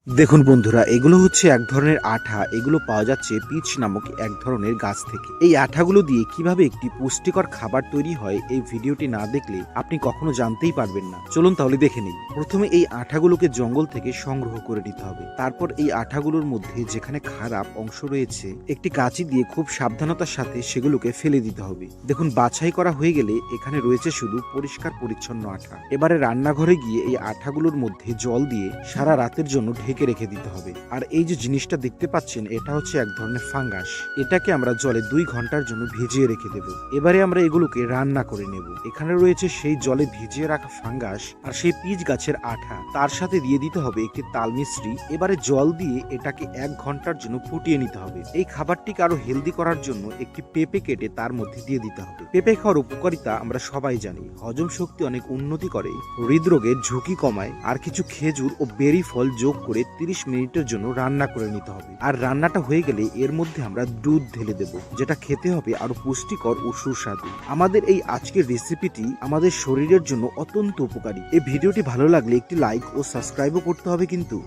দেখুন বন্ধুরা, এগুলো হচ্ছে এক ধরনের আঠা। এগুলো পাওয়া যাচ্ছে পিচ নামক এক ধরনের গাছ থেকে। এই আঠাগুলো দিয়ে কিভাবে একটি পুষ্টিকর খাবার তৈরি হয়, এই ভিডিওটি না দেখলে আপনি কখনো জানতেই পারবেন না। চলুন তাহলে দেখে নিই। প্রথমে এই আঠাগুলোকে জঙ্গল থেকে সংগ্রহ করে নিতে হবে। তারপর এই আঠাগুলোর মধ্যে যেখানে খারাপ অংশ রয়েছে, একটি কাঁচি দিয়ে খুব সাবধানতার সাথে সেগুলোকে ফেলে দিতে হবে। দেখুন, বাছাই করা হয়ে গেলে এখানে রয়েছে শুধু পরিষ্কার পরিচ্ছন্ন আঠা। এবারে রান্নাঘরে গিয়ে এই আঠাগুলোর মধ্যে জল দিয়ে সারা রাতের জন্য ঢেকে রেখে দিতে হবে। আর এই যে জিনিসটা দেখতে পাচ্ছেন, এটা হচ্ছে এক ধরনের ফাঙ্গাস। এটাকে আমরা জলে 2 ঘন্টার জন্য ভিজিয়ে রেখে দেব। এবারে আমরা এগুলোকে রান্না করে নেব। এখানে রয়েছে সেই জলে ভিজিয়ে রাখা ফাঙ্গাস আর সেই পিচ গাছের আঠা। তার সাথে দিয়ে দিতে হবে একটি তাল মিশ্রি। এবারে জল দিয়ে এটাকে 1 ঘন্টার জন্য ফুটিয়ে নিতে হবে। এই খাবারটিকে আরো হেলদি করার জন্য একটি পেঁপে কেটে তার মধ্যে দিয়ে দিতে হবে। পেঁপে খাওয়ার উপকারিতা আমরা সবাই জানি। হজম শক্তি অনেক উন্নতি করে, হৃদরোগের ঝুঁকি কমায়। আর কিছু খেজুর ও বেরি ফল যোগ করে 30 মিনিটের জন্য রান্না করে নিতে হবে। আর রান্নাটা হয়ে গেলে এর মধ্যে আমরা দুধ ঢেলে দেব, যেটা খেতে হবে আরো পুষ্টিকর ও সুস্বাদু। আমাদের এই আজকের রেসিপিটি আমাদের শরীরের জন্য অত্যন্ত উপকারী। এই ভিডিওটি ভালো লাগলে একটি লাইক ও সাবস্ক্রাইবও করতে হবে কিন্তু।